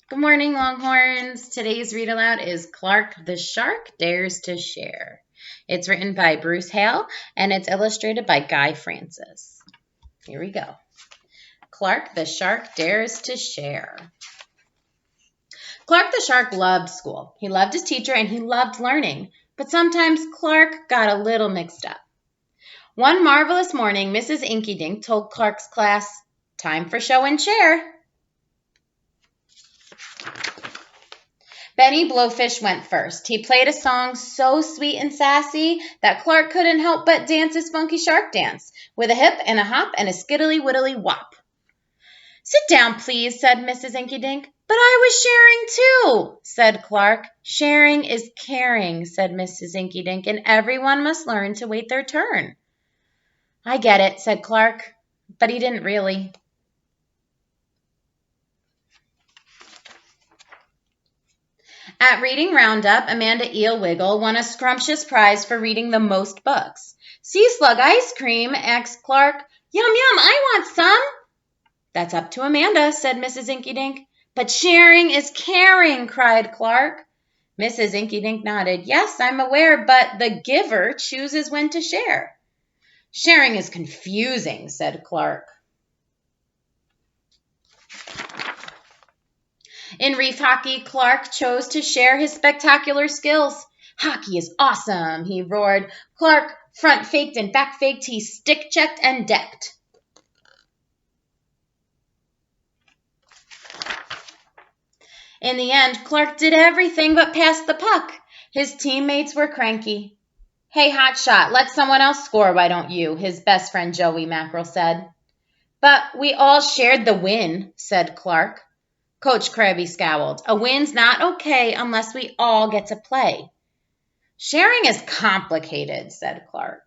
Good morning, Longhorns. Today's read aloud is Clark the Shark Dares to Share. It's written by Bruce Hale and it's illustrated by Guy Francis. Here we go. Clark the Shark Dares to Share. Clark the Shark loved school. He loved his teacher and he loved learning, but sometimes Clark got a little mixed up. One marvelous morning, Mrs. Inkydink told Clark's class, "Time for show and share." Benny Blowfish went first. He played a song so sweet and sassy that Clark couldn't help but dance his funky shark dance, with a hip and a hop and a skiddly-widdly wop. "Sit down, please," said Mrs. Inkydink. "But I was sharing too," said Clark. "Sharing is caring," said Mrs. Inkydink, "and everyone must learn to wait their turn." "I get it," said Clark, but he didn't really. At Reading Roundup, Amanda Eelwiggle won a scrumptious prize for reading the most books. "Sea slug ice cream," asked Clark. "Yum, yum, I want some." "That's up to Amanda," said Mrs. Inkydink. "But sharing is caring," cried Clark. Mrs. Inkydink nodded. "Yes, I'm aware, but the giver chooses when to share." "Sharing is confusing," said Clark. In reef hockey, Clark chose to share his spectacular skills. "Hockey is awesome," he roared. Clark front faked and back faked. He stick checked and decked. In the end, Clark did everything but pass the puck. His teammates were cranky. "Hey, hotshot, let someone else score, why don't you?" his best friend Joey Mackerel said. "But we all shared the win," said Clark. Coach Krabby scowled. "A win's not okay unless we all get to play." "Sharing is complicated," said Clark.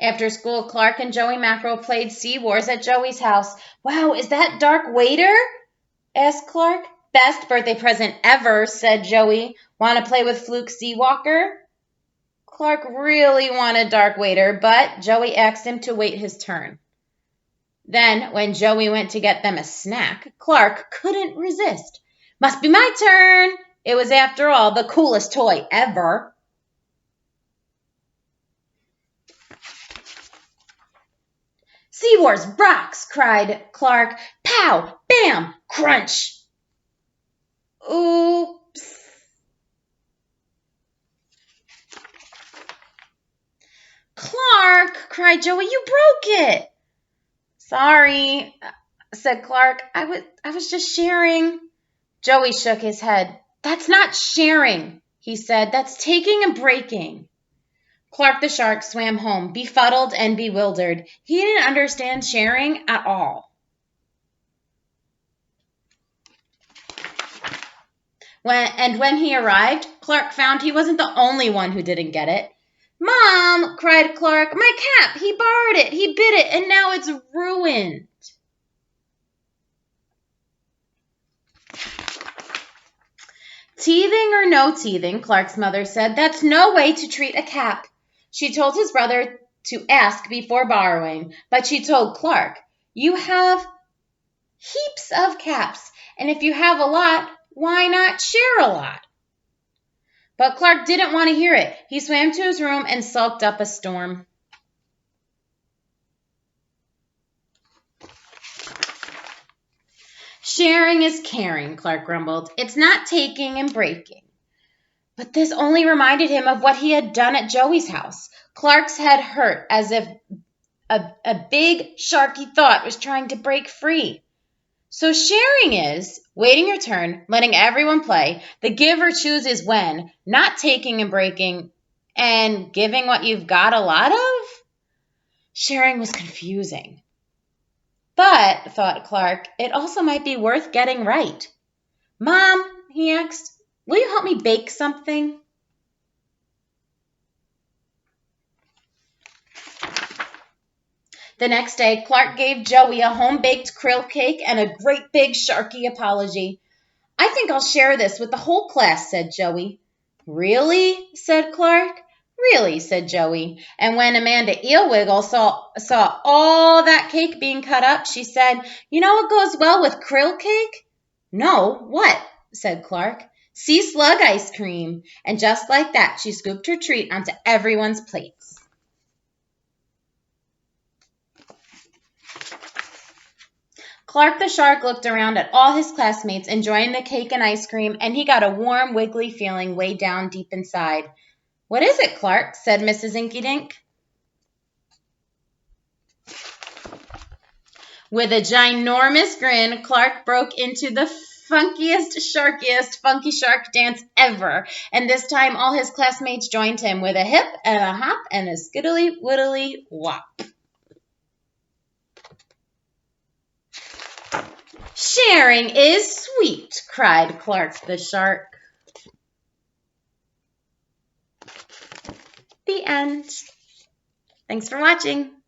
After school, Clark and Joey Mackerel played Sea Wars at Joey's house. "Wow, is that Dark Waiter?" asked Clark. "Best birthday present ever," said Joey. "Want to play with Fluke Seawalker?" Clark really wanted Dark Waiter, but Joey asked him to wait his turn. Then, when Joey went to get them a snack, Clark couldn't resist. "Must be my turn." It was, after all, the coolest toy ever. "Sea Wars rocks!" cried Clark. "Pow! Bam! Crunch!" "Oops." "Clark!" cried Joey. "You broke it." "Sorry," said Clark. I was just sharing." Joey shook his head. "That's not sharing," he said. "That's taking and breaking." Clark the Shark swam home, befuddled and bewildered. He didn't understand sharing at all. When he arrived, Clark found he wasn't the only one who didn't get it. "Mom," cried Clark, "my cap! He borrowed it, he bit it, and now it's ruined." "Teething or no teething," Clark's mother said, "that's no way to treat a cap." She told his brother to ask before borrowing, but she told Clark, "You have heaps of caps, and if you have a lot, why not share a lot?" But Clark didn't want to hear it. He swam to his room and sulked up a storm. "Sharing is caring," Clark grumbled. "It's not taking and breaking." But this only reminded him of what he had done at Joey's house. Clark's head hurt as if a big, sharky thought was trying to break free. So sharing is waiting your turn, letting everyone play. The giver chooses when, not taking and breaking, and giving what you've got a lot of? Sharing was confusing. But, thought Clark, it also might be worth getting right. "Mom," he asked, "will you help me bake something?" The next day, Clark gave Joey a home-baked krill cake and a great big sharky apology. "I think I'll share this with the whole class," said Joey. "Really?" said Clark. Really, said Joey. And when Amanda Eelwiggle saw all that cake being cut up, she said, "You know what goes well with krill cake?" "No, what?" said Clark. "Sea slug ice cream." And just like that, she scooped her treat onto everyone's plates. Clark the shark looked around at all his classmates enjoying the cake and ice cream, and he got a warm, wiggly feeling way down deep inside. "What is it, Clark?" said Mrs. Inkydink. With a ginormous grin, Clark broke into the funkiest, sharkiest funky shark dance ever, and this time all his classmates joined him with a hip and a hop and a skiddly widdly wop. "Sharing is sweet," cried Clark the shark. The end. Thanks for watching.